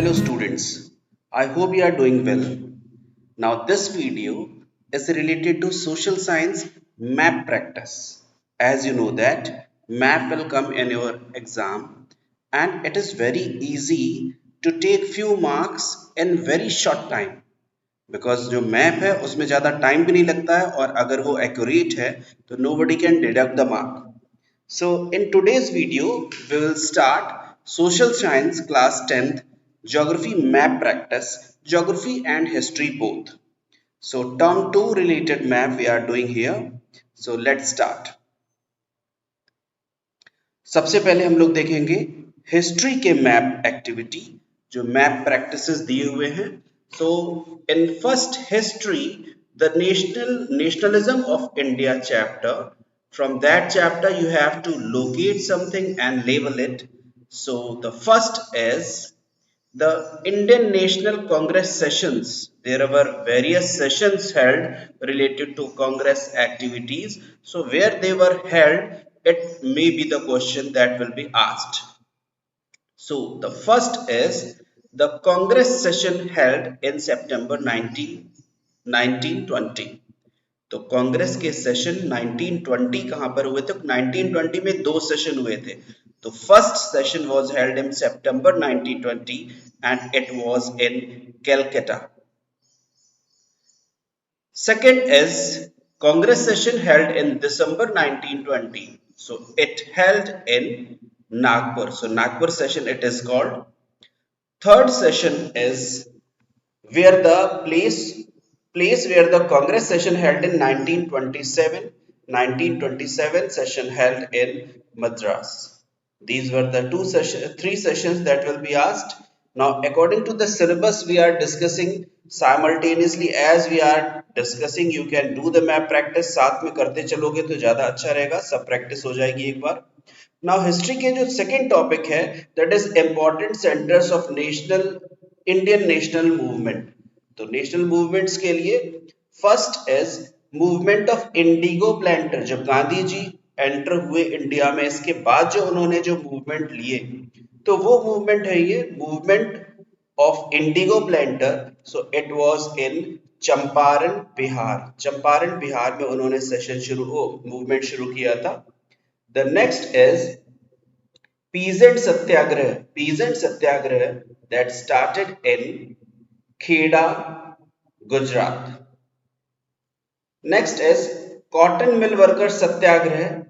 Hello students, I hope you are doing well. Now this video is related to social science map practice. As you know that map will come in your exam and it is very easy to take few marks in very short time because जो map है उसमें ज़्यादा time भी नहीं लगता है और अगर वो एक्यूरेट है तो nobody can deduct the mark. So in today's video, we will start social science class 10th geography map practice, geography and history both. So term 2 related map we are doing here. So let's start. सबसे पहले हम लोग देखेंगे history के map activity जो map practices दिए हुए हैं. So in first history the nationalism of India chapter. From that chapter you have to locate something and label it. So the first is the Indian National Congress sessions. There were various sessions held related to Congress activities. So where they were held, it may be the question that will be asked. So the first is the Congress session held in September 1920. तो कांग्रेस के session 1920 कहां पर हुए थे? 1920 में दो session हुए थे. तो first session was held in September 1920 and it was in Calcutta. Second is Congress session held in December 1920. so it held in Nagpur. So Nagpur session it is called. Third session is where the place where the Congress session held in 1927 session held in Madras. These were the three sessions that will be asked. Now according to the syllabus we are discussing simultaneously as we are discussing. You can do the map practice. साथ में करते चलोगे तो ज्यादा अच्छा रहेगा, सब practice हो जाएगी एक बार. Now हिस्ट्री के जो सेकेंड टॉपिक है that is important centers of Indian national movement. तो नेशनल मूवमेंट्स के लिए first is movement of indigo planter. जब गांधी जी एंटर हुए इंडिया में, इसके बाद जो उन्होंने जो मूवमेंट लिए तो वो मूवमेंट है ये movement of indigo planter. So it was in Champaran Bihar. Champaran Bihar में उन्होंने मूवमेंट शुरू किया था. The next is peasant satyagraha that started in Kheda, Gujarat. Next is cotton mill workers satyagraha.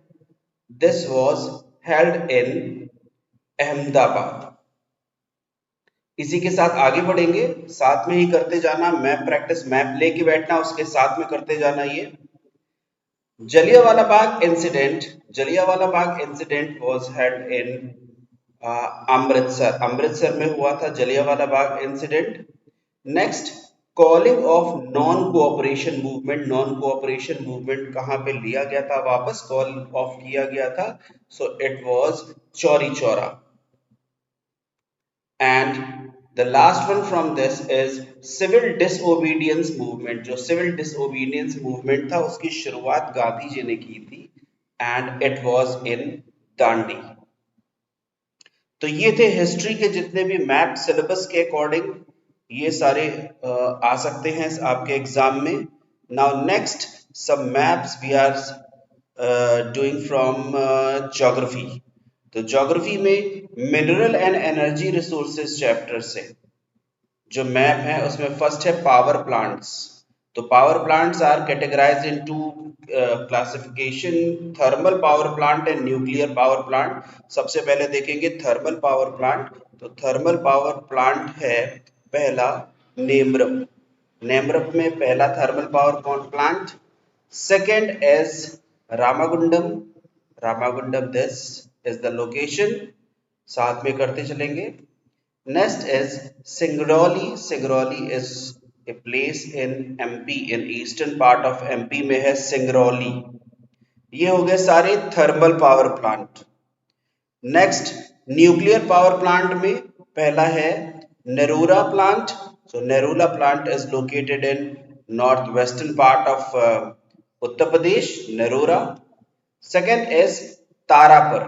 This was held in Ahmedabad. इसी के साथ आगे बढ़ेंगे, साथ में ही करते जाना. मैप प्रैक्टिस, मैप लेके बैठना, उसके साथ में करते जाना. ये Jallianwala Bagh incident was held in Amritsar में हुआ था Jallianwala Bagh incident. Next calling off non cooperation movement कहां पे लिया गया था, वापस कॉल ऑफ किया गया था. So it was Chauri Chaura. And the last one from this is civil disobedience movement. जो सिविल डिसओबीडियंस मूवमेंट था उसकी शुरुआत गांधी जी ने की थी and it was in Dandi. तो ये थे हिस्ट्री के जितने भी मैप सिलेबस के अकॉर्डिंग ये सारे आ सकते हैं आपके एग्जाम में. Now next sub maps we are doing from geography. तो ज्योग्राफी में mineral and energy resources chapter से जो मैप है उसमें फर्स्ट है पावर प्लांट्स. तो power plants are categorized into classification thermal power plant and nuclear power plant. सबसे पहले देखेंगे थर्मल पावर प्लांट. तो थर्मल पावर प्लांट है पहला नेमरप में पहला thermal power plant. Second is Ramagundam. This is the location, साथ में करते चलेंगे. Next is Singrauli is a place in MP, in eastern part of MP में है सिंगरौली. ये हो गए सारे thermal power plant. Next nuclear power plant में पहला है नेरूरा plant. So Nerula plant is located in northwestern part of Uttar Pradesh, Nerula. Second is Tarapur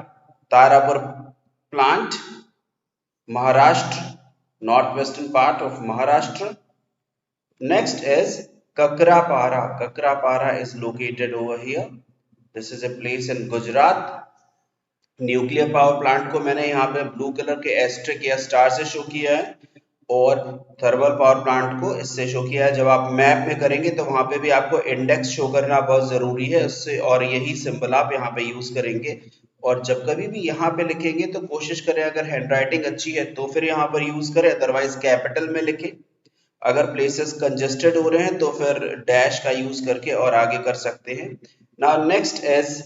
plant, Maharashtra. northwestern part of Maharashtra. Next is Kakrapara. Kakrapara is located over here. This is a place in Gujarat. Nuclear power plant को मैंने यहाँ पे blue colour के asterisk या star से show किया है और थर्मल पावर प्लांट को इससे शो किया है। जब आप मैप में करेंगे तो वहां पे भी आपको इंडेक्स शो करना बहुत जरूरी है उससे, और यही सिंबल आप यहाँ पे यूज करेंगे। और जब कभी भी यहाँ पे लिखेंगे तो कोशिश करें, अगर हैंडराइटिंग अच्छी है तो फिर यहाँ पर यूज करें, अदरवाइज कैपिटल में लिखें। अगर प्लेसेस कंजेस्टेड हो रहे हैं तो फिर डैश का यूज करके और आगे कर सकते हैं। Now next is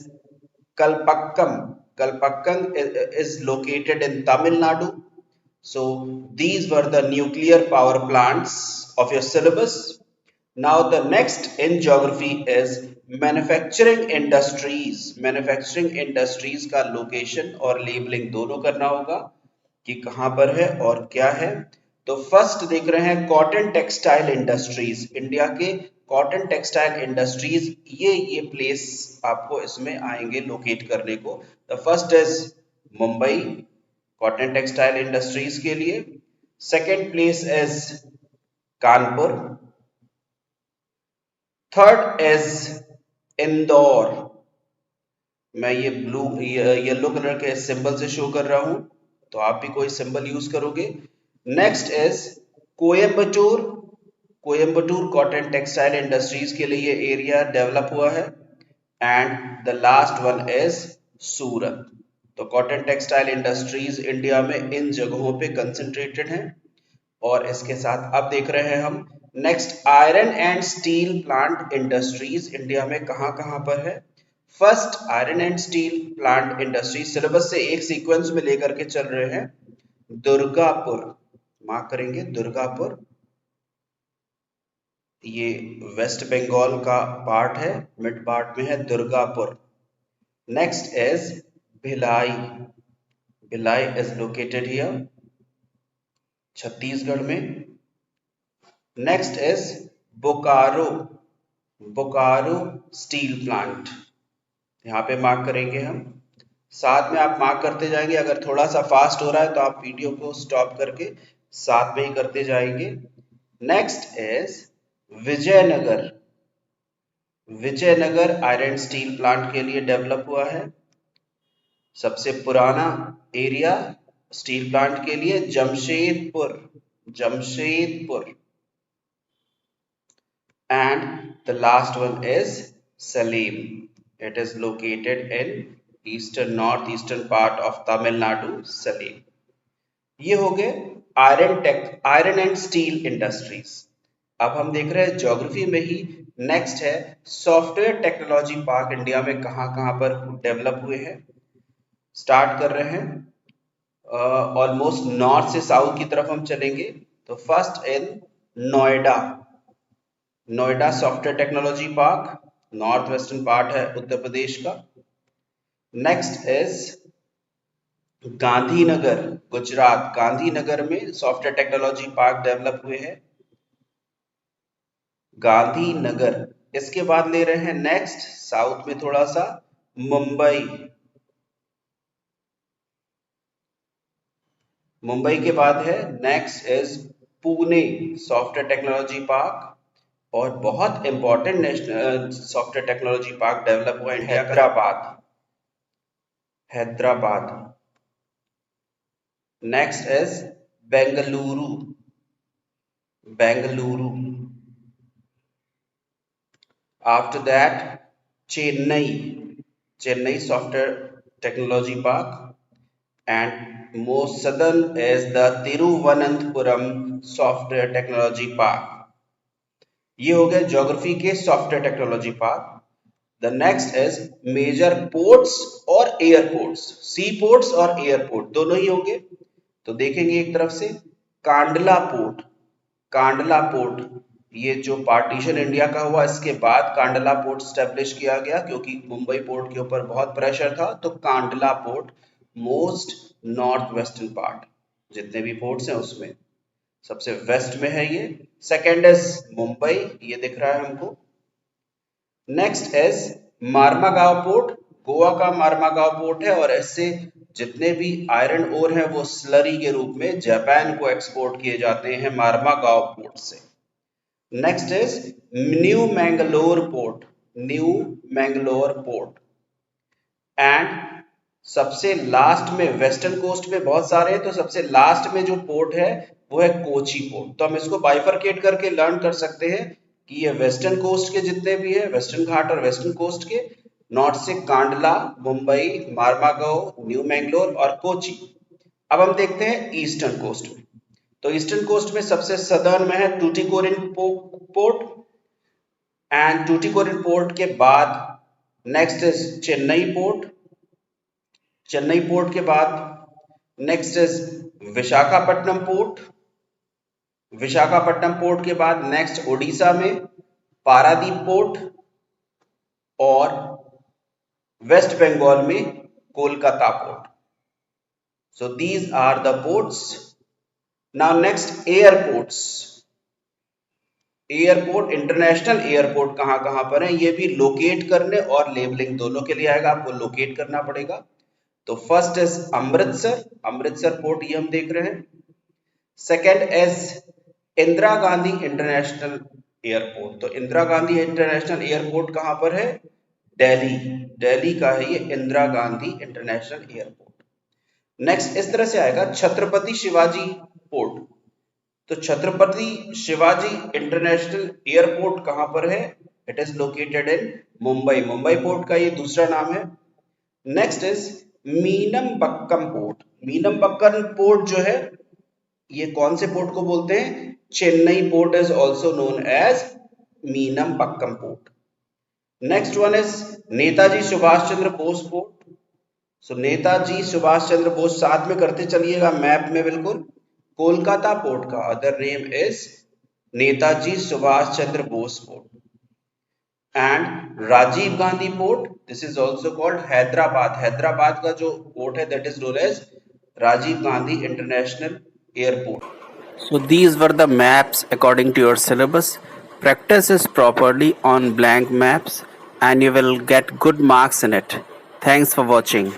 Kalpakkam. Kalpakkam is located in Tamil Nadu. So these were the nuclear power plants of your syllabus. Now the next in geography is manufacturing industries. Manufacturing industries का location और labeling दोनों करना होगा कि कहाँ पर है और क्या है। तो फर्स्ट देख रहे हैं कॉटन टेक्सटाइल इंडस्ट्रीज। इंडिया के कॉटन टेक्सटाइल इंडस्ट्रीज, ये प्लेस आपको इसमें आएंगे लोकेट करने को। The first is Mumbai cotton textile industries के लिए। Second place is Kanpur. Third is Indore. मैं ये ब्लू येलो कलर के सिंबल से शो कर रहा हूं, तो आप भी कोई सिंबल यूज करोगे। Next is Coimbatore. Coimbatore cotton textile industries के लिए एरिया डेवलप हुआ है। And the last one is सूरत। तो कॉटन टेक्सटाइल इंडस्ट्रीज इंडिया में इन जगहों पे कंसंट्रेटेड हैं। और इसके साथ अब देख रहे हैं हम next iron and steel plant industries India में कहां कहां पर है। First iron and steel plant industry syllabus से एक सीक्वेंस में लेकर के चल रहे हैं। दुर्गापुर, मार्क करेंगे दुर्गापुर, ये वेस्ट बंगाल का पार्ट है, मिड पार्ट में है Durgapur. Next is Bhilai. Bhilai is located here Chhattisgarh में। Next is Bokaro. Bokaro steel plant, यहाँ पे मार्क करेंगे हम। साथ में आप मार्क करते जाएंगे, अगर थोड़ा सा फास्ट हो रहा है तो आप वीडियो को स्टॉप करके साथ में ही करते जाएंगे। Next is Vijayanagar. Vijayanagar iron steel plant के लिए डेवलप हुआ है। सबसे पुराना एरिया स्टील प्लांट के लिए Jamshedpur. Jamshedpur. And the last one is Salim. It is located in eastern north eastern part of Tamil Nadu, Salim. ये हो गए आयरन एंड स्टील इंडस्ट्रीज। अब हम देख रहे हैं ज्योग्राफी में ही नेक्स्ट है सॉफ्टवेयर टेक्नोलॉजी पार्क इंडिया में कहां कहां पर डेवलप हुए हैं। स्टार्ट कर रहे हैं ऑलमोस्ट नॉर्थ से साउथ की तरफ हम चलेंगे। तो first in Noida. Noida software technology park north western part है उत्तर प्रदेश का। Next is Gandhinagar, Gujarat. गांधीनगर में सॉफ्टवेयर टेक्नोलॉजी पार्क डेवलप हुए हैं, गांधीनगर। इसके बाद ले रहे हैं नेक्स्ट साउथ में थोड़ा सा मुंबई। मुंबई के बाद है next is Pune software technology park. और बहुत important national software technology park develop हुआ है Hyderabad. Hyderabad. Next is Bengaluru. Bengaluru. After that Chennai. Chennai software technology park. And most southern is the Thiruvananthapuram software technology park. ये हो गए ज्योग्राफी के software technology park. The next is major ports और airports. Sea ports और airport दोनों ही होंगे। तो देखेंगे एक तरफ से कांडला पोर्ट। कांडला पोर्ट, ये जो पार्टीशन इंडिया का हुआ इसके बाद कांडला पोर्ट स्टैब्लिश किया गया, क्योंकि मुंबई पोर्ट के ऊपर बहुत प्रेशर था। तो Kandla port most north western part, जितने भी पोर्ट्स हैं उसमें सबसे वेस्ट में है ये। सेकेंड इज मुंबई, ये दिख रहा है हमको। नेक्स्ट इज मार्मागांव पोर्ट, गोवा का मार्मागांव पोर्ट है और इससे जितने भी आयरन ओर हैं वो स्लरी के रूप में जापान को एक्सपोर्ट किए जाते हैं मार्मागांव पोर्ट से। Next is new Mangalore port, new Mangalore port. And सबसे लास्ट में वेस्टर्न कोस्ट में बहुत सारे हैं, तो सबसे लास्ट में जो पोर्ट है वो है कोची पोर्ट। तो हम इसको बाइफरकेट करके लर्न कर सकते हैं कि ये वेस्टर्न कोस्ट के जितने भी है, वेस्टर्न घाट और वेस्टर्न कोस्ट के, नॉर्थ से कांडला, मुंबई, मार्मागांव, न्यू मैंगलोर और कोची। अब हम देखते हैं ईस्टर्न कोस्ट में। तो ईस्टर्न कोस्ट में सबसे सदर्न में है Tuticorin port, and Tuticorin port के बाद next is Chennai port, Chennai port के बाद next is Visakhapatnam port, Visakhapatnam port के बाद नेक्स्ट ओडिशा में पारादीप पोर्ट, और वेस्ट बंगाल में Kolkata port. So these are the ports. Now next airports. Airport, international airport कहां कहां पर है ये भी लोकेट करने और लेबलिंग दोनों के लिए आएगा, आपको लोकेट करना पड़ेगा। तो first is Amritsar, Amritsar port ये हम देख रहे हैं। Second is Indira Gandhi international airport. तो इंदिरा गांधी इंटरनेशनल एयरपोर्ट कहां पर है? दिल्ली, दिल्ली का है ये Indira Gandhi international airport. Next इस तरह से आएगा छत्रपति शिवाजी पोर्ट। तो छत्रपति शिवाजी इंटरनेशनल एयरपोर्ट कहां पर है? It is located in Mumbai, Mumbai port का ये दूसरा नाम है। Next is Meenambakkam port. Meenambakkam port जो है ये कौन से पोर्ट को बोलते हैं? Chennai port is also known as Meenambakkam port. Next one is Netaji Subhash Chandra Bose port. So Netaji Subhash Chandra Bose साथ में करते चलिएगा मैप में बिल्कुल। कोलकाता पोर्ट का other name is Netaji Subhash Chandra Bose port. And Rajiv Gandhi port, this is also called Hyderabad, Hyderabad का जो पोर्ट है that is known as Rajiv Gandhi international airport. So these were the maps according to your syllabus. Practice this properly on blank maps and you will get good marks in it. Thanks for watching.